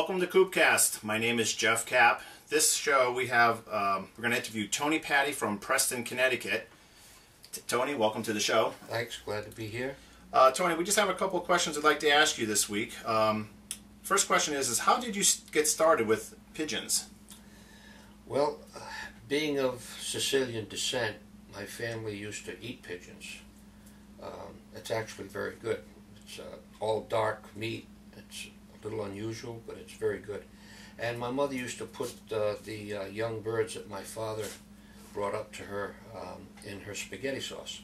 Welcome to CoopCast. My name is Jeff Cap. This show we have, we're going to interview Tony Patti from Preston, Connecticut. Tony, welcome to the show. Thanks, glad to be here. Tony, we just have a couple of questions I'd like to ask you this week. First question is how did you get started with pigeons? Well, being of Sicilian descent, my family used to eat pigeons. It's actually very good. It's all dark meat. It's a little unusual, but it's very good. And my mother used to put the young birds that my father brought up to her in her spaghetti sauce.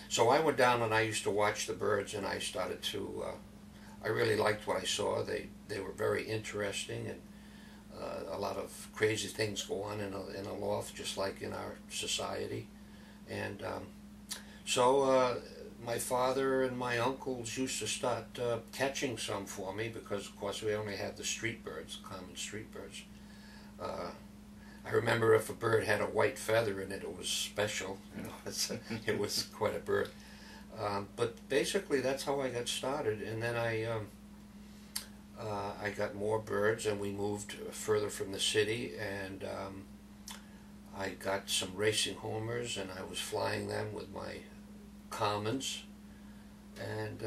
So I went down and I used to watch the birds, and I started to, I really liked what I saw. They were very interesting, and a lot of crazy things go on in a loft, just like in our society. And so my father and my uncles used to start catching some for me, because of course we only had the street birds, common street birds. I remember if a bird had a white feather in it, it was special. You know, it was quite a bird. But basically that's how I got started, and then I got more birds, and we moved further from the city, and I got some racing homers, and I was flying them with my commons. And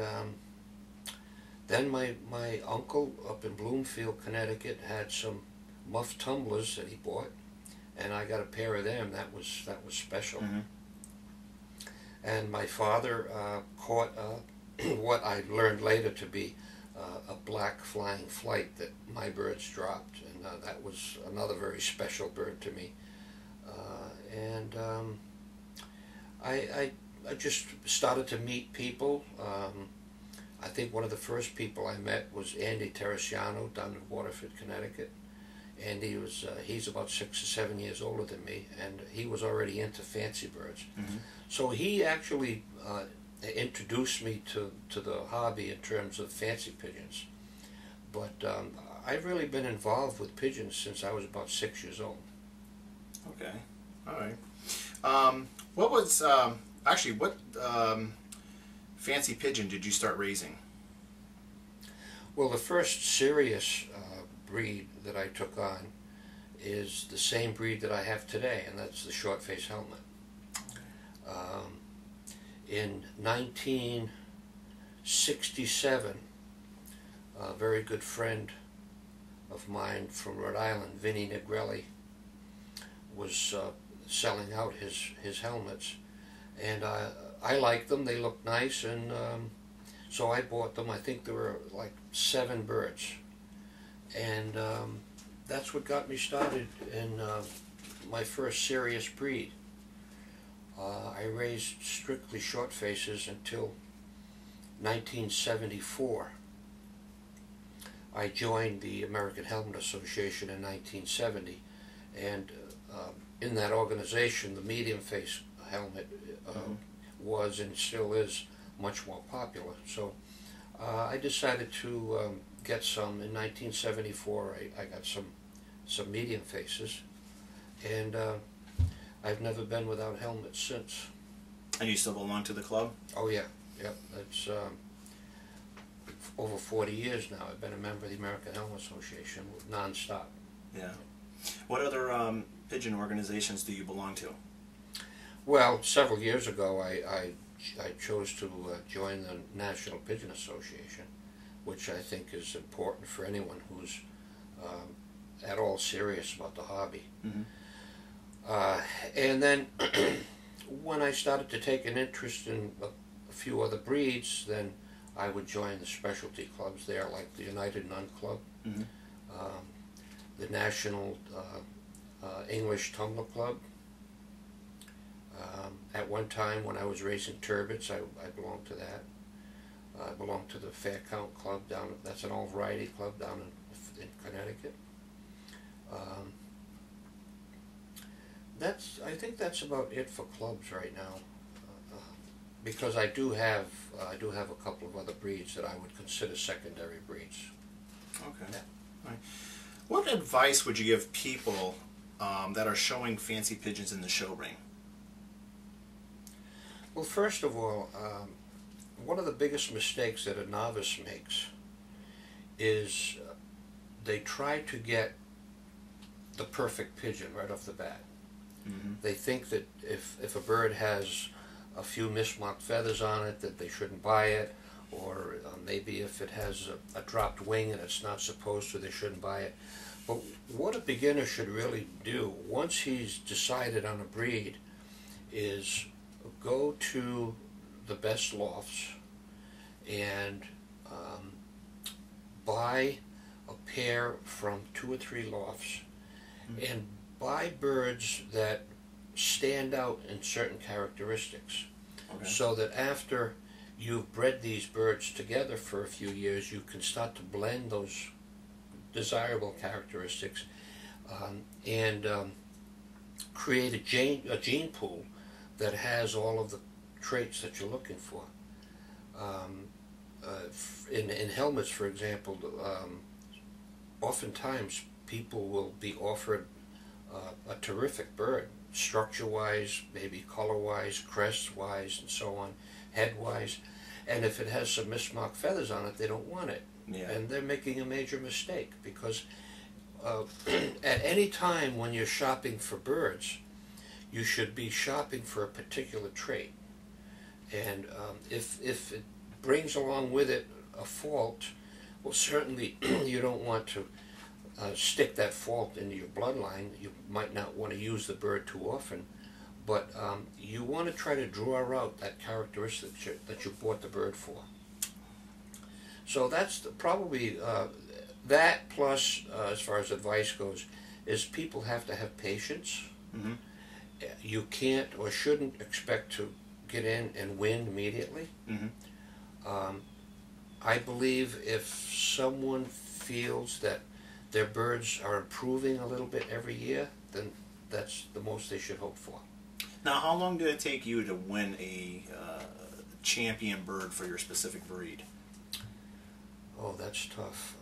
then my uncle up in Bloomfield, Connecticut, had some muff tumblers that he bought, and I got a pair of them. That was special. Mm-hmm. And my father caught what I learned later to be a black flying flight that my birds dropped, and that was another very special bird to me. And I just started to meet people. I think one of the first people I met was Andy Teresiano down in Waterford, Connecticut. Andy was, he's about 6 or 7 years older than me, and he was already into fancy birds. Mm-hmm. So he actually introduced me to the hobby in terms of fancy pigeons. But I've really been involved with pigeons since I was about 6 years old. Okay, all right. What was, actually, what fancy pigeon did you start raising? Well, the first serious breed that I took on is the same breed that I have today, and that's the short-faced helmet. In 1967, a very good friend of mine from Rhode Island, Vinnie Negrelli, was selling out his helmets, and I liked them. They looked nice, and so I bought them. I think there were like 7 birds, and that's what got me started in my first serious breed. I raised strictly short faces until 1974. I joined the American Helmet Association in 1970, and in that organization the medium face helmet was and still is much more popular. So I decided to get some. In 1974 I got some medium faces, and I've never been without helmets since. And you still belong to the club? Oh yeah, yep. It's over 40 years now. I've been a member of the American Helmet Association non-stop. Yeah. What other pigeon organizations do you belong to? Well, several years ago I chose to join the National Pigeon Association, which I think is important for anyone who's at all serious about the hobby. Mm-hmm. And then when I started to take an interest in a few other breeds, then I would join the specialty clubs there, like the United Nun Club, mm-hmm. The National English Tumbler Club. At one time, when I was raising turbits, I belonged to that. I belonged to the Fair Count Club down. That's an all-variety club down in Connecticut. I think that's about it for clubs right now, because I do have a couple of other breeds that I would consider secondary breeds. Okay. Yeah. All right. What advice would you give people that are showing fancy pigeons in the show ring? Well, first of all, one of the biggest mistakes that a novice makes is they try to get the perfect pigeon right off the bat. Mm-hmm. They think that if a bird has a few mismarked feathers on it, that they shouldn't buy it, or maybe if it has a dropped wing and it's not supposed to, they shouldn't buy it. But what a beginner should really do, once he's decided on a breed, is go to the best lofts and buy a pair from 2 or 3 lofts, mm-hmm. and buy birds that stand out in certain characteristics. Okay. So that after you've bred these birds together for a few years, you can start to blend those desirable characteristics and create a gene pool that has all of the traits that you're looking for. In helmets, for example, oftentimes people will be offered a terrific bird, structure-wise, maybe color-wise, crest-wise, and so on, head-wise, and if it has some mismarked feathers on it, they don't want it. Yeah. And they're making a major mistake, because at any time when you're shopping for birds, you should be shopping for a particular trait. And if it brings along with it a fault, well, certainly you don't want to stick that fault into your bloodline. You might not want to use the bird too often, but you want to try to draw out that characteristic that you bought the bird for. So that's probably that, plus as far as advice goes, is people have to have patience. Mm-hmm. You can't or shouldn't expect to get in and win immediately. Mm-hmm. I believe if someone feels that their birds are improving a little bit every year, then that's the most they should hope for. Now, how long did it take you to win a champion bird for your specific breed? Oh, that's tough.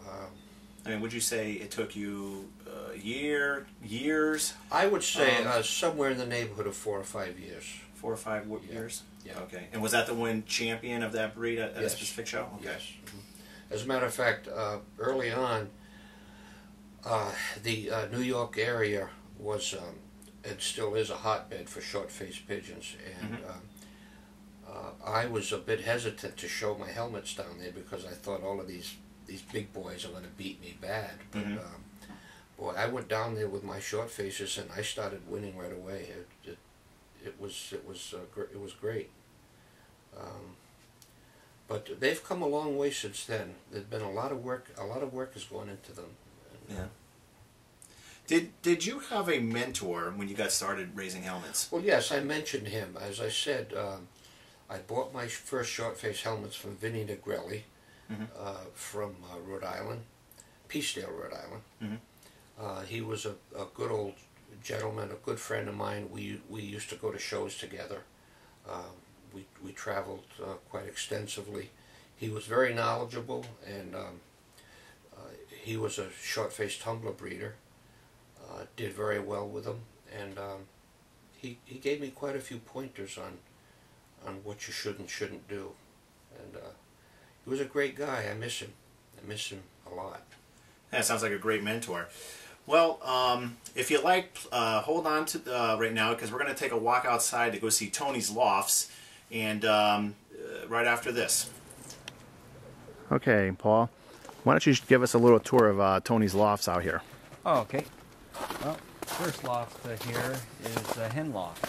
I mean, would you say it took you a year, years? I would say somewhere in the neighborhood of 4 or 5 years. 4 or 5 years? Yeah. Okay. And was that the win champion of that breed at yes. a specific show? Okay. Yes. Mm-hmm. As a matter of fact, early on, the New York area was, and still is, a hotbed for short-faced pigeons, and mm-hmm. I was a bit hesitant to show my helmets down there because I thought all of these big boys are going to beat me bad. But mm-hmm. Boy, I went down there with my short faces and I started winning right away. It was great. But they've come a long way since then. There's been a lot of work. A lot of work has gone into them. Yeah. Did you have a mentor when you got started raising helmets? Well, yes, I mentioned him. As I said, I bought my first short-face helmets from Vinnie Negrelli, mm-hmm. From Rhode Island, Peacedale, Rhode Island. Mm-hmm. He was a good old gentleman, a good friend of mine. We used to go to shows together. We traveled quite extensively. He was very knowledgeable, and he was a short-faced tumbler breeder. Did very well with them, and he gave me quite a few pointers on what you should and shouldn't do. And he was a great guy. I miss him. I miss him a lot. That sounds like a great mentor. Well, if you like, hold on to right now, because we're going to take a walk outside to go see Tony's lofts, and right after this. Okay, Paul, why don't you give us a little tour of Tony's lofts out here? Oh, okay. Well, first loft here is the hen loft.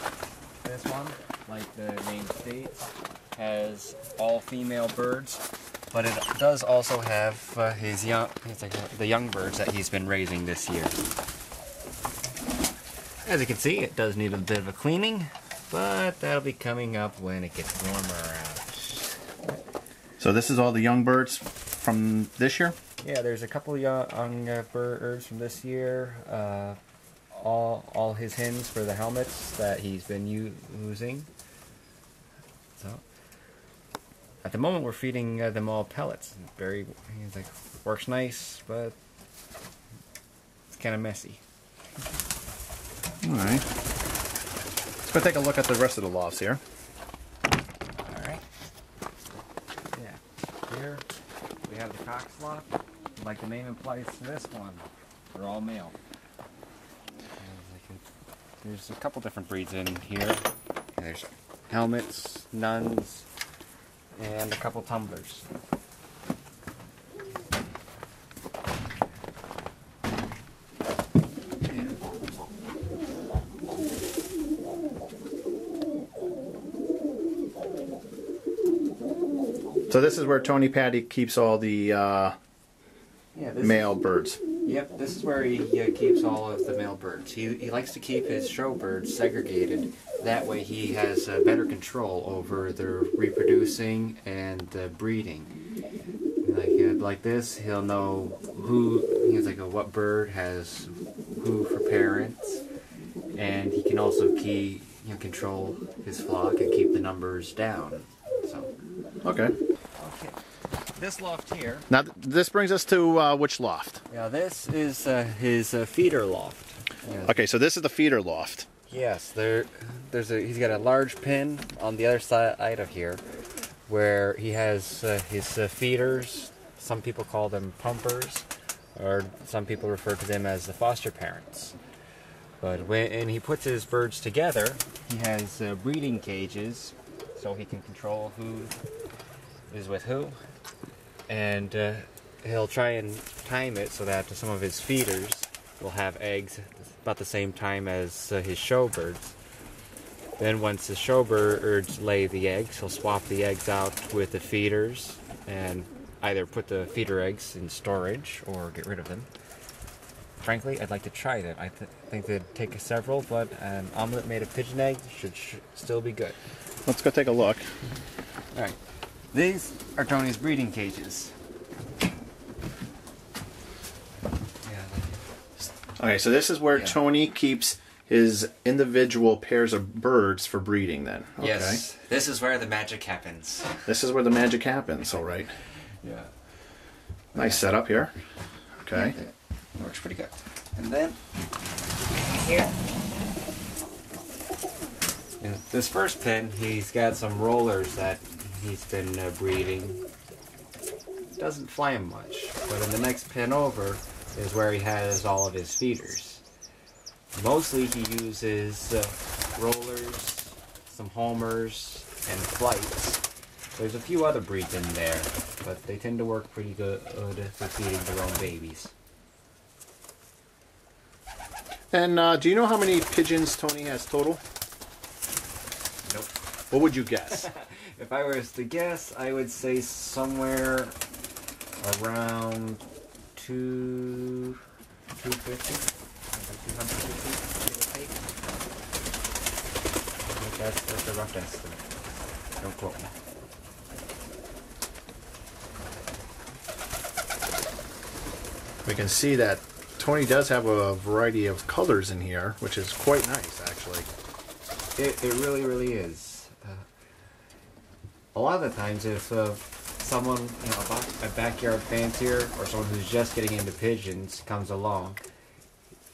This one, like the name states, has all female birds, but it does also have the young birds that he's been raising this year. As you can see, it does need a bit of a cleaning, but that'll be coming up when it gets warmer out. So this is all the young birds from this year? Yeah, there's a couple of young birds from this year. All his hens for the helmets that he's been using. So at the moment, we're feeding them all pellets. He's like, works nice, but it's kind of messy. All right. Let's go take a look at the rest of the lofts here. All right. Yeah. Here we have the Cox loft. like the name implies to this one, they're all male. There's a couple different breeds in here. There's helmets, nuns, and a couple tumblers. So this is where Tony Patti keeps all the male birds. Yep, this is where he keeps all of the male birds. He likes to keep his show birds segregated. That way he has better control over their reproducing and breeding. Like this, he'll know what bird has who for parents, and he can also control his flock and keep the numbers down. So. Okay. This loft here. Now this brings us to which loft? Yeah, this is his feeder loft. Yeah. Okay, so this is the feeder loft. Yes, he's got a large pen on the other side of here, where he has his feeders. Some people call them pumpers, or some people refer to them as the foster parents. But when he puts his birds together, he has breeding cages, so he can control who is with who. And he'll try and time it so that some of his feeders will have eggs about the same time as his show birds. Then once the show birds lay the eggs, he'll swap the eggs out with the feeders and either put the feeder eggs in storage or get rid of them. Frankly, I'd like to try that. I think they'd take several, but an omelet made of pigeon eggs should still be good. Let's go take a look. All right. These are Tony's breeding cages. Okay, so this is where Tony keeps his individual pairs of birds for breeding then. Okay. Yes, this is where the magic happens. This is where the magic happens, all right. Yeah. Nice setup here. Okay. Yeah, works pretty good. And then, here. In this first pen, he's got some rollers that he's been breeding. Doesn't fly him much, but in the next pen over is where he has all of his feeders. Mostly he uses rollers, some homers, and flights. There's a few other breeds in there, but they tend to work pretty good for feeding their own babies. And do you know how many pigeons Tony has total? Nope. What would you guess? If I was to guess, I would say somewhere around 250, 250, give or take. That's a rough estimate. Don't quote me. We can see that Tony does have a variety of colors in here, which is quite nice, actually. It really, really is. A lot of the times, if someone, a backyard fancier or someone who's just getting into pigeons comes along,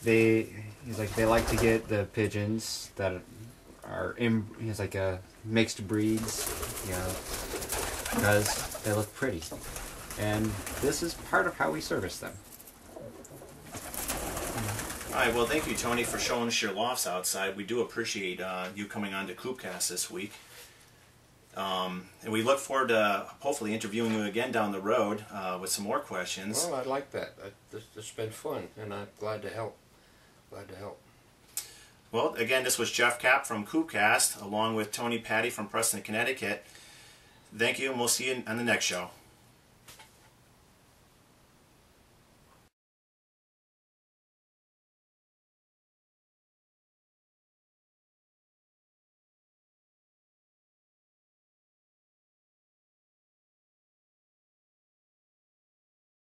they like to get the pigeons that are mixed breeds, because they look pretty. And this is part of how we service them. All right, well, thank you, Tony, for showing us your lofts outside. We do appreciate you coming on to CoopCast this week. And we look forward to hopefully interviewing you again down the road with some more questions. Well, I like that. This has been fun, and I'm glad to help. Well, again, this was Jeff Kapp from CoopCast, along with Tony Patti from Preston, Connecticut. Thank you, and we'll see you on the next show.